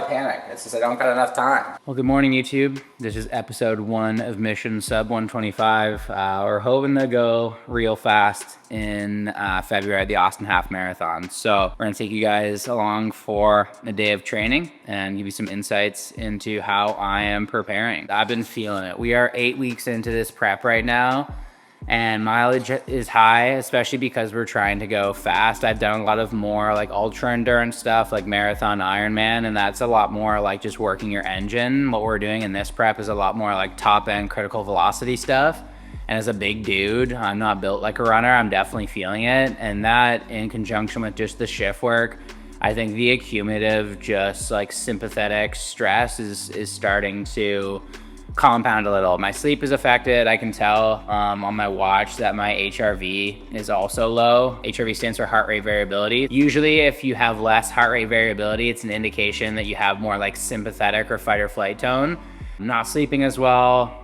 I panic. It's just I don't got enough time. Well, good morning, YouTube. This is episode 1 of Mission Sub 125. We're hoping to go real fast in February at the Austin Half Marathon. So we're gonna take you guys along for a day of training and give you some insights into how I am preparing. I've been feeling it. We are 8 weeks into this prep right now, and mileage is high, especially because we're trying to go fast. I've done a lot of more like ultra endurance stuff like marathon, Ironman, and that's a lot more like just working your engine. What we're doing in this prep is a lot more like top end critical velocity stuff. And as a big dude, I'm not built like a runner. I'm definitely feeling it. And that in conjunction with just the shift work, I think the accumulative just like sympathetic stress is starting to compound a little. My sleep is affected. I can tell on my watch that my HRV is also low. HRV stands for heart rate variability. Usually if you have less heart rate variability, it's an indication that you have more like sympathetic or fight or flight tone. I'm not sleeping as well.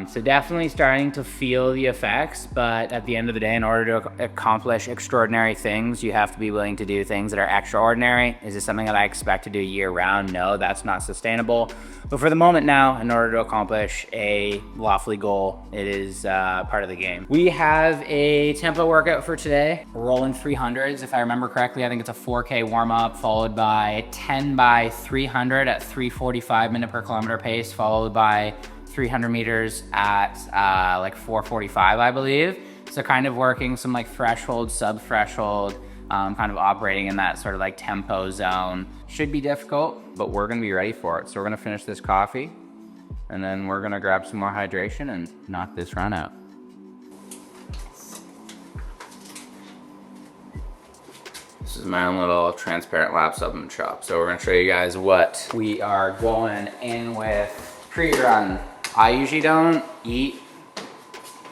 So definitely starting to feel the effects, but at the end of the day, in order to accomplish extraordinary things, you have to be willing to do things that are extraordinary. Is this something that I expect to do year round? No, that's not sustainable. But for the moment now, in order to accomplish a lofty goal, it is part of the game. We have a tempo workout for today. We're rolling 300s. If I remember correctly, I think it's a 4K warm up followed by 10 by 300 at 345 minute per kilometer pace, followed by 300 meters at like 445, I believe. So kind of working some like threshold, sub-threshold, kind of operating in that sort of like tempo zone. Should be difficult, but we're gonna be ready for it. So we're gonna finish this coffee and then we're gonna grab some more hydration and knock this run out. This is my own little transparent lab supplement shop. So we're gonna show you guys what we are going in with pre-run. I usually don't eat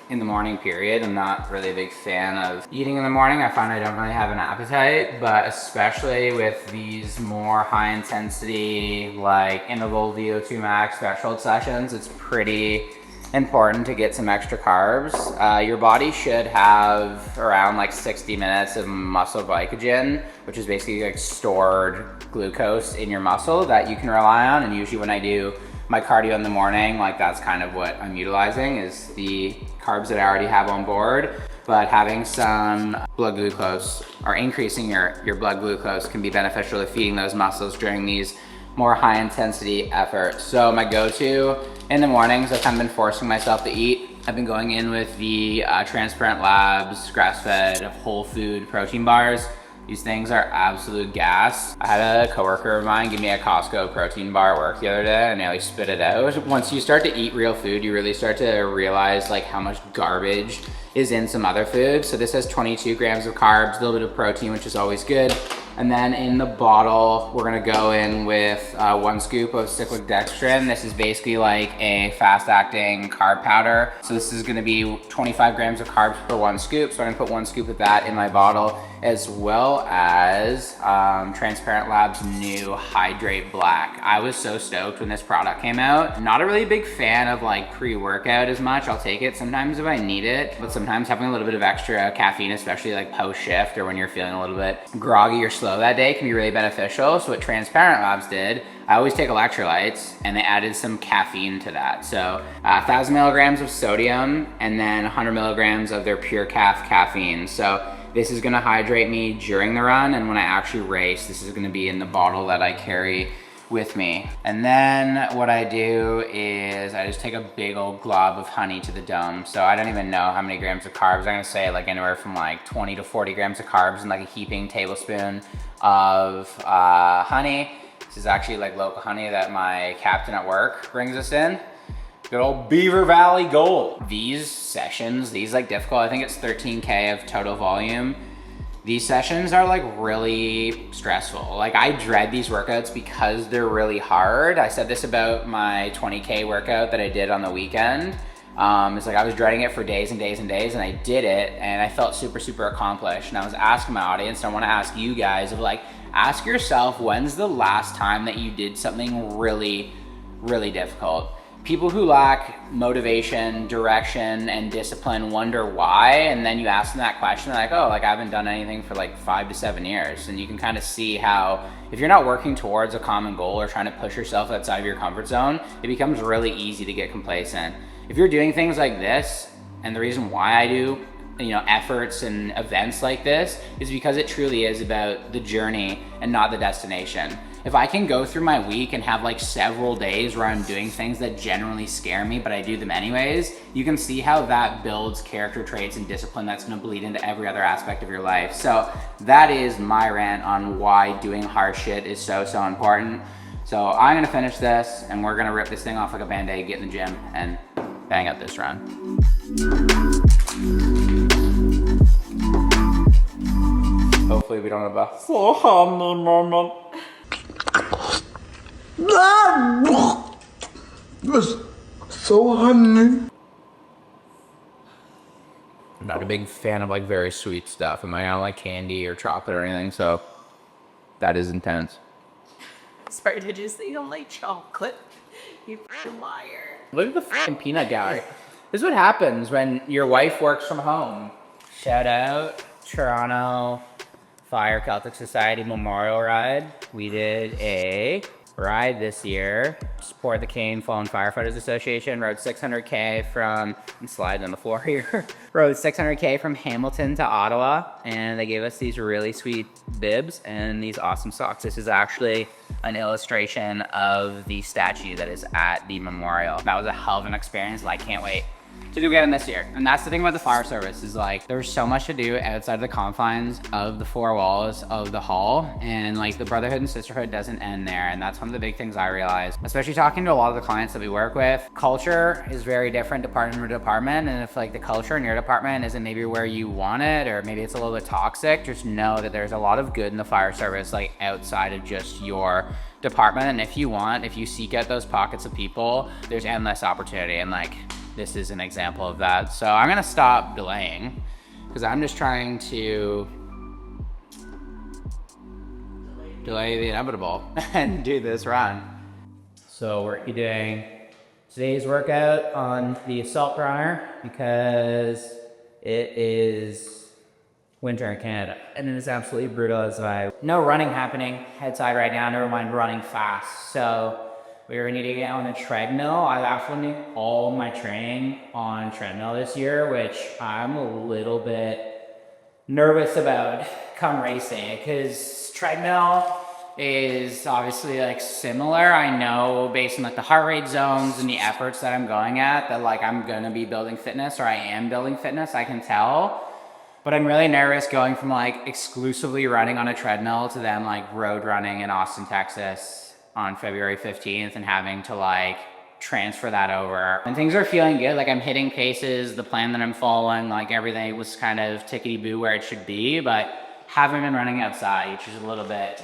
in the morning period. I'm not really a big fan of eating in the morning. I find I don't really have an appetite, but especially with these more high intensity, like interval VO2 max threshold sessions, it's pretty important to get some extra carbs. Your body should have around like 60 minutes of muscle glycogen, which is basically like stored glucose in your muscle that you can rely on. And usually when I do my cardio in the morning, like that's kind of what I'm utilizing, is the carbs that I already have on board. But having some blood glucose or increasing your blood glucose can be beneficial to feeding those muscles during these more high intensity efforts. So my go-to in the mornings, I've kind of been forcing myself to eat. I've been going in with the Transparent Labs grass-fed whole food protein bars. These things are absolute gas. I had a coworker of mine give me a Costco protein bar at work the other day and nearly spit it out. Once you start to eat real food, you really start to realize like how much garbage is in some other foods. So this has 22 grams of carbs, a little bit of protein, which is always good. And then in the bottle, we're gonna go in with 1 scoop of cyclic dextrin. This is basically like a fast-acting carb powder. So this is gonna be 25 grams of carbs per 1 scoop. So I'm gonna put 1 scoop of that in my bottle, as well as Transparent Labs' new Hydrate Black. I was so stoked when this product came out. Not a really big fan of like pre-workout as much. I'll take it sometimes if I need it, but sometimes having a little bit of extra caffeine, especially like post-shift or when you're feeling a little bit groggy or slow that day, can be really beneficial. So what Transparent Labs did, I always take electrolytes and they added some caffeine to that. So 1,000 milligrams of sodium and then 100 milligrams of their pure caffeine. So this is gonna hydrate me during the run, and when I actually race, this is gonna be in the bottle that I carry with me. And then what I do is I just take a big old glob of honey to the dome. So I don't even know how many grams of carbs. I'm gonna say like anywhere from like 20 to 40 grams of carbs in like a heaping tablespoon of honey. This is actually like local honey that my captain at work brings us in. Good old Beaver Valley Gold. These sessions, these like difficult, I think it's 13K of total volume. These sessions are like really stressful. Like I dread these workouts because they're really hard. I said this about my 20K workout that I did on the weekend. It's like I was dreading it for days and days and days, and I did it and I felt super accomplished. And I was asking my audience, and I wanna ask you guys, of like, ask yourself, when's the last time that you did something really difficult? people who lack motivation, direction, and discipline wonder why, and then you ask them that question, they're like, oh, like I haven't done anything for like 5 to 7 years. And you can kind of see how if you're not working towards a common goal or trying to push yourself outside of your comfort zone, it becomes really easy to get complacent. If you're doing things like this, and the reason why I do, you know, efforts and events like this is because it truly is about the journey and not the destination. If I can go through my week and have like several days where I'm doing things that generally scare me, but I do them anyways, you can see how that builds character traits and discipline that's gonna bleed into every other aspect of your life. So that is my rant on why doing hard shit is so important. So I'm gonna finish this and we're gonna rip this thing off like a Band-Aid, get in the gym and bang out this run. Hopefully we don't have a so humble moment. That's so honey. I'm not a big fan of like very sweet stuff. I don't like candy or chocolate or anything, so that is intense. Sorry, did you say you don't like chocolate? You f***ing liar. Look at the f***ing peanut gallery. This is what happens when your wife works from home. Shout out Toronto Fire Celtic Society Memorial Ride. We did a ride this year, support the Cane Fallen Firefighters Association, rode 600K from, I'm sliding on the floor here, rode 600K from Hamilton to Ottawa, and they gave us these really sweet bibs and these awesome socks. This is actually an illustration of the statue that is at the memorial. That was a hell of an experience, I can't wait to do again this year. And that's the thing about the fire service is like, there's so much to do outside of the confines of the four walls of the hall. And like the brotherhood and sisterhood doesn't end there. And that's one of the big things I realized, especially talking to a lot of the clients that we work with. Culture is very different department to department. And if like the culture in your department isn't maybe where you want it, or maybe it's a little bit toxic, just know that there's a lot of good in the fire service, like outside of just your department. And if you seek out those pockets of people, there's endless opportunity. And like, this is an example of that. So I'm gonna stop delaying because I'm just trying to delay the inevitable and do this run. So we're doing today's workout on the assault dryer because it is winter in Canada and it is absolutely brutal outside. No running happening outside right now, never mind running fast. So we're gonna need to get on a treadmill. I actually did all my training on treadmill this year, which I'm a little bit nervous about come racing because treadmill is obviously like similar. I know based on like the heart rate zones and the efforts that I'm going at that like I'm gonna be building fitness, or I am building fitness, I can tell. But I'm really nervous going from like exclusively running on a treadmill to then like road running in Austin, Texas on February 15th and having to like transfer that over. And things are feeling good, like I'm hitting paces, the plan that I'm following, like everything was kind of tickety-boo where it should be, but haven't been running outside, which is a little bit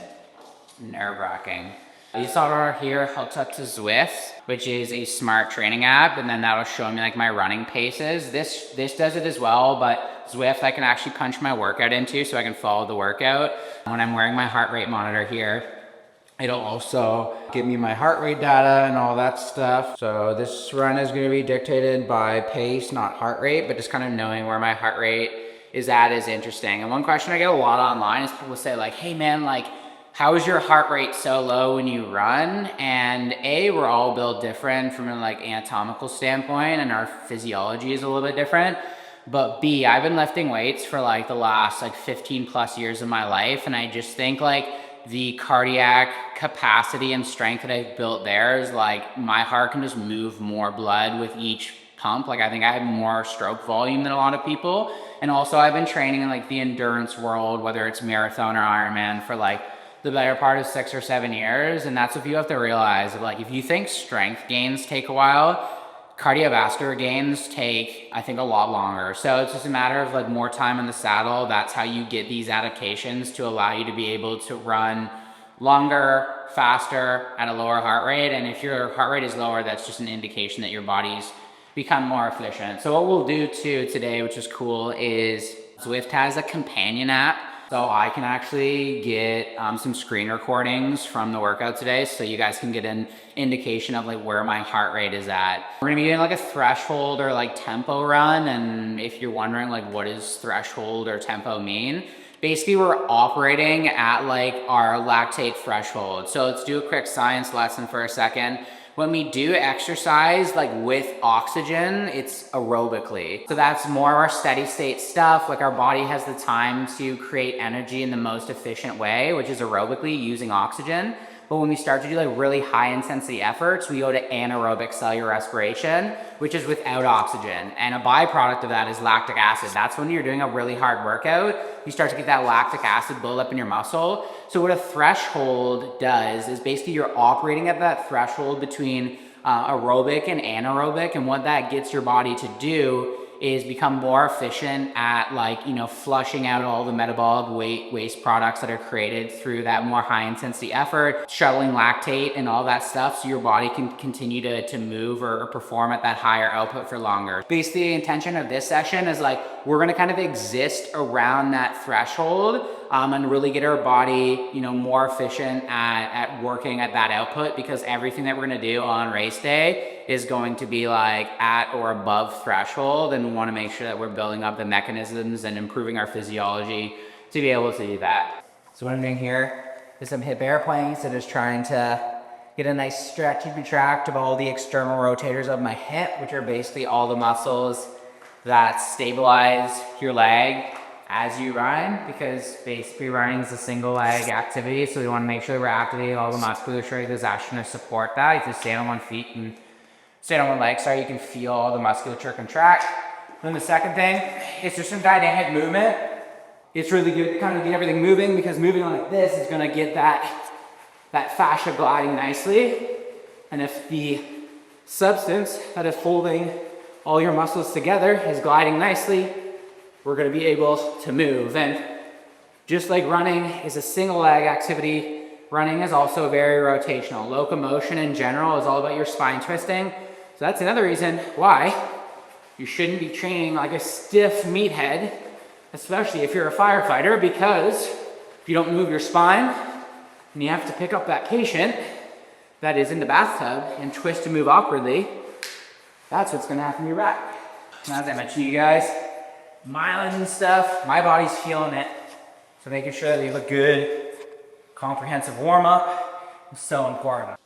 nerve-wracking. You saw right here hooked up to Zwift, which is a smart training app, and then that'll show me like my running paces. This does it as well, but Zwift I can actually punch my workout into so I can follow the workout. When I'm wearing my heart rate monitor here, it'll also give me my heart rate data and all that stuff. So this run is gonna be dictated by pace, not heart rate, but just kind of knowing where my heart rate is at is interesting. And one question I get a lot online is people say like, hey man, like, how is your heart rate so low when you run? And A, we're all built different from a like anatomical standpoint and our physiology is a little bit different. But B, I've been lifting weights for like the last like 15 plus years of my life. And I just think like the cardiac capacity and strength that I've built there is like my heart can just move more blood with each pump. Like I think I have more stroke volume than a lot of people. And also I've been training in like the endurance world, whether it's marathon or Ironman, for like the better part of 6 or 7 years. And that's what you have to realize. Like if you think strength gains take a while, cardiovascular gains take, I think, a lot longer. So it's just a matter of like more time in the saddle. That's how you get these adaptations to allow you to be able to run longer, faster, at a lower heart rate. And if your heart rate is lower, that's just an indication that your body's become more efficient. So what we'll do too today, which is cool, is Zwift has a companion app So I can actually get some screen recordings from the workout today, so you guys can get an indication of like where my heart rate is at. We're gonna be doing like a threshold or like tempo run, and if you're wondering like what does threshold or tempo mean, basically we're operating at like our lactate threshold. So let's do a quick science lesson for a second. When we do exercise like with oxygen, it's aerobically. So that's more of our steady state stuff. Like our body has the time to create energy in the most efficient way, which is aerobically using oxygen. But when we start to do like really high intensity efforts, we go to anaerobic cellular respiration, which is without oxygen. And a byproduct of that is lactic acid. That's when you're doing a really hard workout, you start to get that lactic acid build up in your muscle. So what a threshold does is basically you're operating at that threshold between aerobic and anaerobic. And what that gets your body to do is become more efficient at like, you know, flushing out all the metabolic waste products that are created through that more high intensity effort, shuttling lactate and all that stuff, so your body can continue to move or perform at that higher output for longer. Basically, the intention of this session is like, we're gonna kind of exist around that threshold and really get our body, you know, more efficient at working at that output, because everything that we're gonna do on race day is going to be like at or above threshold, and we wanna make sure that we're building up the mechanisms and improving our physiology to be able to do that. So what I'm doing here is some hip airplanes, so just trying to get a nice stretchy retract of all the external rotators of my hip, which are basically all the muscles that stabilize your leg as you run, because basically running is a single leg activity, so we want to make sure that we're activating all the musculature that's actually going to support that. You have to stand on one feet and stand on one leg, so you can feel all the musculature contract. Then the second thing is just some dynamic movement. It's really good to kind of get everything moving, because moving like this is going to get that fascia gliding nicely. And if the substance that is holding all your muscles together is gliding nicely, we're going to be able to move. And just like running is a single leg activity, running is also very rotational. Locomotion in general is all about your spine twisting. So that's another reason why you shouldn't be training like a stiff meathead, especially if you're a firefighter, because if you don't move your spine and you have to pick up that patient that is in the bathtub and twist and move awkwardly, that's what's going to happen to your back. And as I mentioned to you guys, mileage and stuff, my body's feeling it. So making sure that you look good, comprehensive warm up is so important.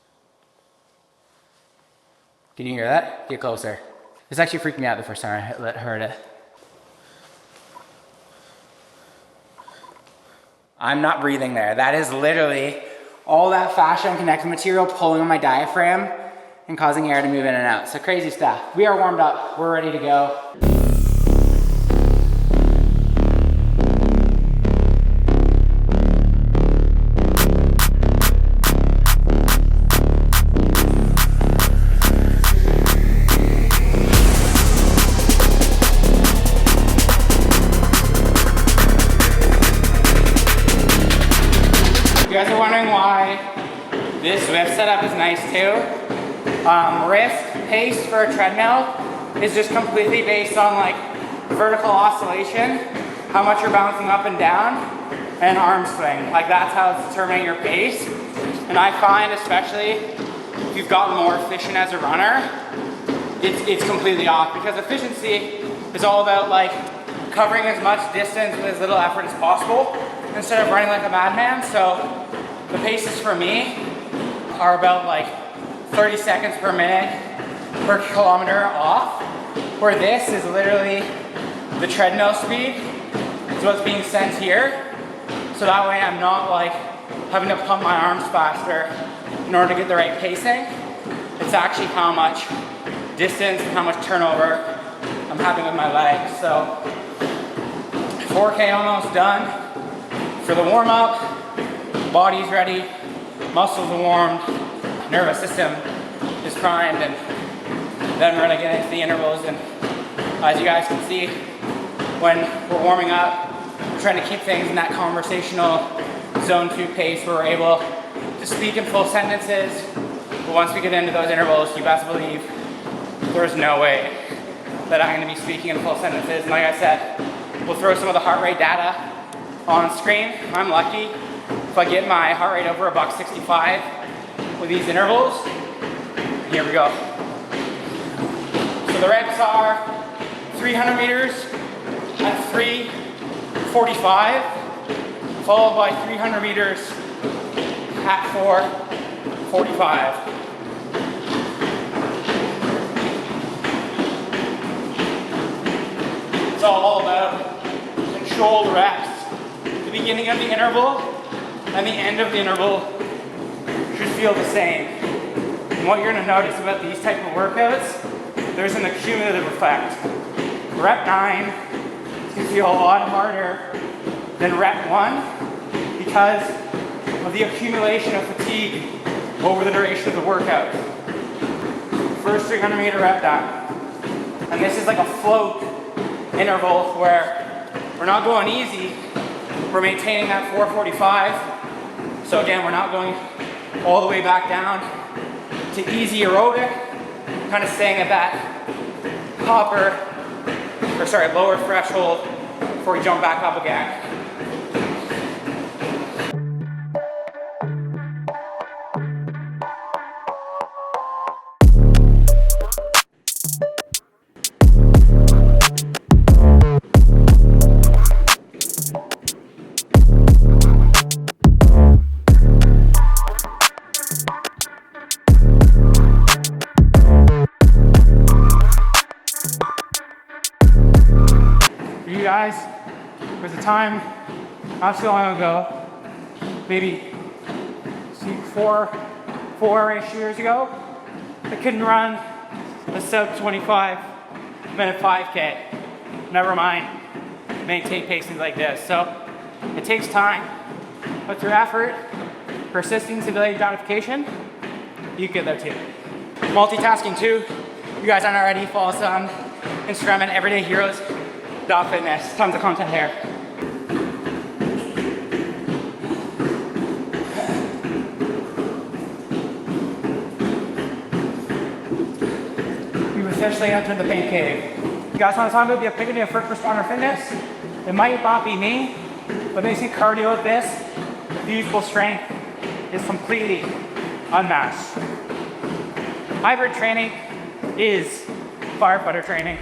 Can you hear that? Get closer. This actually freaked me out the first time I heard it. I'm not breathing there. That is literally all that fascia and connective material pulling on my diaphragm and causing air to move in and out. So crazy stuff. We are warmed up. We're ready to go. You guys are wondering why this Rift setup is nice too. Rift pace for a treadmill is just completely based on like vertical oscillation, how much you're bouncing up and down, and arm swing. Like that's how it's determining your pace. And I find, especially if you've gotten more efficient as a runner, it's completely off, because efficiency is all about like covering as much distance with as little effort as possible instead of running like a madman. So the paces for me are about like 30 seconds per minute per kilometer off, where this is literally the treadmill speed. It's what's being sent here. So that way I'm not like having to pump my arms faster in order to get the right pacing. It's actually how much distance and how much turnover I'm having with my legs. So 4K almost done for the warm up. Body's ready, muscles are warmed, nervous system is primed, and then we're gonna get into the intervals. And as you guys can see, when we're warming up, we're trying to keep things in that conversational zone 2 pace where we're able to speak in full sentences. But once we get into those intervals, you best believe there's no way that I'm gonna be speaking in full sentences. And like I said, we'll throw some of the heart rate data On screen, I'm lucky if I get my heart rate over $165 with these intervals. Here we go. So the reps are 300 meters at 3:45, followed by 300 meters at 4:45. It's all about controlled reps. The beginning of the interval and the end of the interval should feel the same. And what you're gonna notice about these type of workouts, there's an accumulative effect. Rep 9 can feel a lot harder than rep 1 because of the accumulation of fatigue over the duration of the workout. First 300 meter rep done. And this is like a float interval where we're not going easy, we're maintaining that 4:45. So again, we're not going all the way back down to easy aerobic, kind of staying at that lower threshold before we jump back up again. You guys, there was a time not too long ago, maybe four-ish years ago, I couldn't run a sub 25 minute 5K. Never mind maintain pacing like this. So it takes time, but through effort, persistence, and delayed gratification, you can get there too. Multitasking too. You guys aren't already, follow us on Instagram and Everyday Heroes. Fitness, tons of content here. We've officially entered the pain cave. You guys want to talk about the epitome of first responder fitness? It might not be me, but basic cardio at this, the useful strength is completely unmatched. Hybrid training is firefighter training.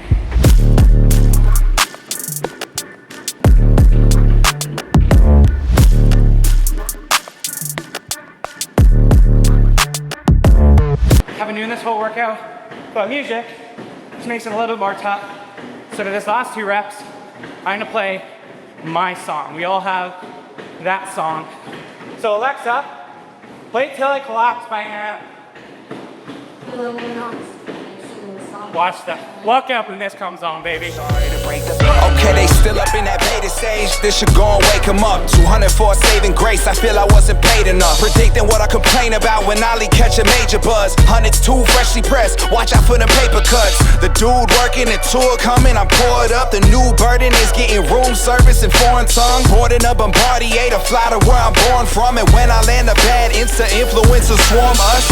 I've been doing this whole workout without music, which makes it a little bit more tough. So to this last 2 reps, I'm gonna play my song. We all have that song. So Alexa, play it Till I Collapse by Aaron. Watch that. Look up when this comes on, baby. Okay, they still up in that beta stage. This should go and wake them up. 200 for a saving grace. I feel I wasn't paid enough. Predicting what I complain about when Ollie catch a major buzz. Hundreds too freshly pressed. Watch out for the paper cuts. The dude working, the tour coming. I'm poured up. The new burden is getting room service in foreign tongue. Boarding a Bombardier to fly to where I'm born from. And when I land a bad influencers swarm us.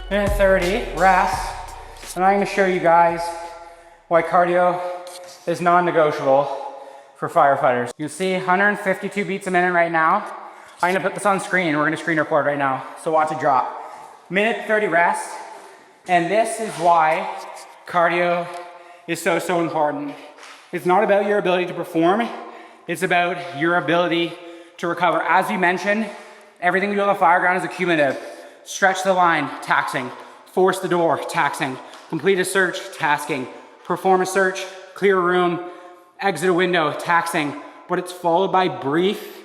Minute 30, rest, and I'm going to show you guys why cardio is non-negotiable for firefighters. You see 152 beats a minute right now. I'm going to put this on screen. We're going to screen record right now, so watch it drop. Minute 30 rest, and this is why cardio is so important. It's not about your ability to perform, it's about your ability to recover. As we mentioned, everything we do on the fire ground is accumulative. Stretch the line, taxing. Force the door, taxing. Complete a search, tasking. Perform a search, clear a room, exit a window, taxing. But it's followed by brief,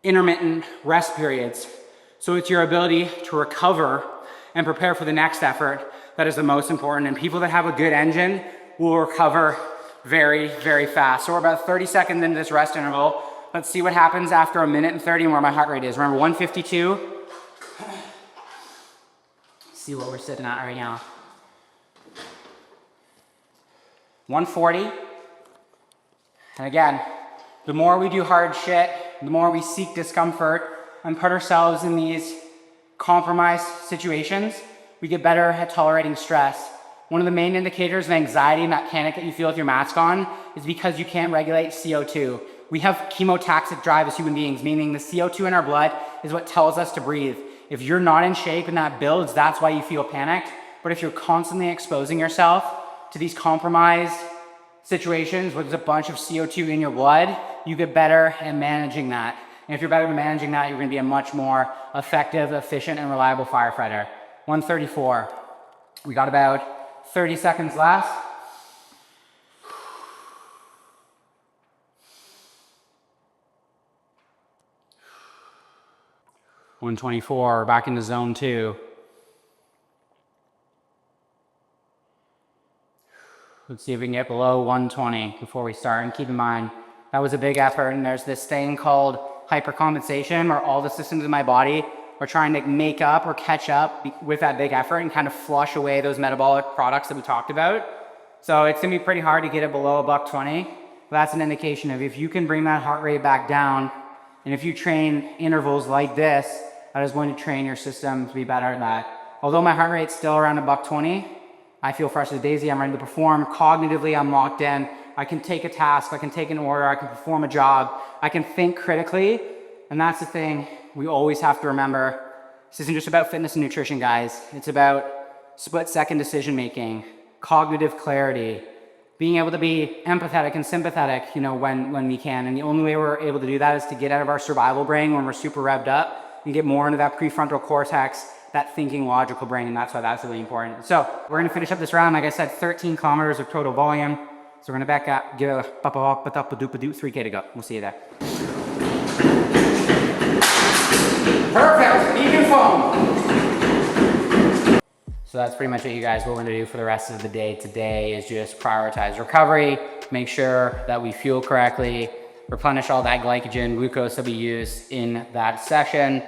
intermittent rest periods. So it's your ability to recover and prepare for the next effort that is the most important. And people that have a good engine will recover very, very fast. So we're about 30 seconds into this rest interval. Let's see what happens after 1 minute and 30 and where my heart rate is. Remember, 152. See what we're sitting at right now. 140. And again, the more we do hard shit, the more we seek discomfort and put ourselves in these compromised situations, we get better at tolerating stress. One of the main indicators of anxiety and that panic that you feel with your mask on is because you can't regulate CO2. We have chemotaxic drive as human beings, meaning the CO2 in our blood is what tells us to breathe. If you're not in shape and that builds, that's why you feel panicked. But if you're constantly exposing yourself to these compromised situations where there's a bunch of CO2 in your blood, you get better at managing that. And if you're better at managing that, you're gonna be a much more effective, efficient, and reliable firefighter. 134. We got about 30 seconds left. 124, back into zone 2. Let's see if we can get below 120 before we start. And keep in mind, that was a big effort, and there's this thing called hypercompensation where all the systems in my body are trying to make up or catch up with that big effort and kind of flush away those metabolic products that we talked about. So it's gonna be pretty hard to get it below $120. But that's an indication of if you can bring that heart rate back down, and if you train intervals like this, that is going to train your system to be better at that. Although my heart rate's still around $120, I feel fresh as a daisy. I'm ready to perform. Cognitively, I'm locked in. I can take a task, I can take an order, I can perform a job, I can think critically. And that's the thing we always have to remember. This isn't just about fitness and nutrition, guys. It's about split-second decision-making, cognitive clarity, being able to be empathetic and sympathetic, you know, when we can. And the only way we're able to do that is to get out of our survival brain when we're super revved up and get more into that prefrontal cortex, that thinking logical brain, and that's why that's really important. So we're gonna finish up this round. Like I said, 13 kilometers of total volume. So we're gonna back up, give a 3K to go. We'll see you there. Perfect, even foam. So that's pretty much it, you guys. What we're gonna do for the rest of the day today is just prioritize recovery, make sure that we fuel correctly, replenish all that glycogen, glucose that we use in that session,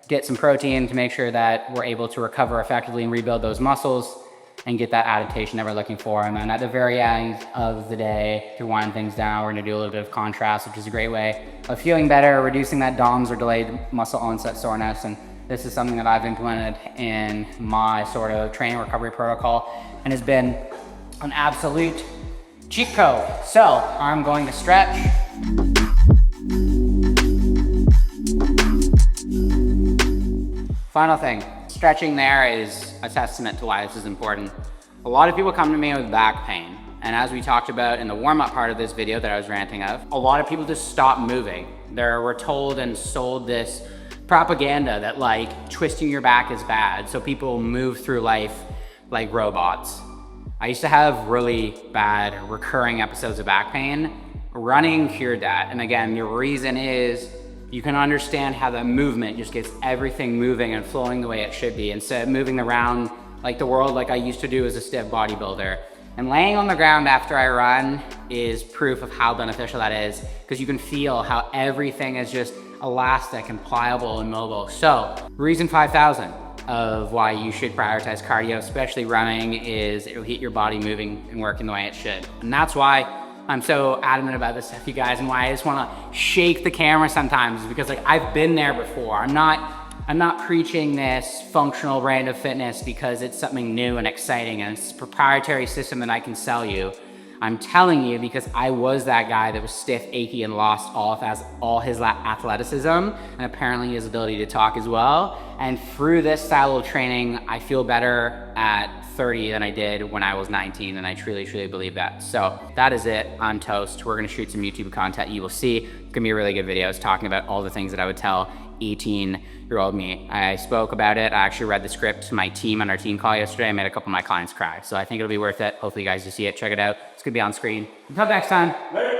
get some protein to make sure that we're able to recover effectively and rebuild those muscles and get that adaptation that we're looking for. And then at the very end of the day, to wind things down, we're gonna do a little bit of contrast, which is a great way of feeling better, reducing that DOMS or delayed muscle onset soreness. And this is something that I've implemented in my sort of training recovery protocol and has been an absolute cheat code. So I'm going to stretch. Final thing, stretching there is a testament to why this is important. A lot of people come to me with back pain. And as we talked about in the warm-up part of this video that I was ranting of, a lot of people just stop moving. We're told and sold this propaganda that like twisting your back is bad. So people move through life like robots. I used to have really bad recurring episodes of back pain. Running cured that. And again, the reason is you can understand how the movement just gets everything moving and flowing the way it should be, instead of moving around like the world like I used to do as a stiff bodybuilder. And laying on the ground after I run is proof of how beneficial that is, because you can feel how everything is just elastic and pliable and mobile. So reason 5,000 of why you should prioritize cardio, especially running, is it'll get your body moving and working the way it should. And that's why I'm so adamant about this stuff, you guys, and why I just wanna shake the camera sometimes, is because like I've been there before. I'm not preaching this functional brand of fitness because it's something new and exciting and it's a proprietary system that I can sell you. I'm telling you because I was that guy that was stiff, achy, and lost all his athleticism and apparently his ability to talk as well. And through this style of training, I feel better at 30 than I did when I was 19, and I truly, truly believe that. So that is it. I'm toast. We're gonna shoot some YouTube content. You will see. It's gonna be a really good video. It's talking about all the things that I would tell 18-year-old me. I spoke about it. I actually read the script to my team on our team call yesterday. I made a couple of my clients cry. So I think it'll be worth it. Hopefully you guys will see it. Check it out. It's gonna be on screen. Until next time. Later.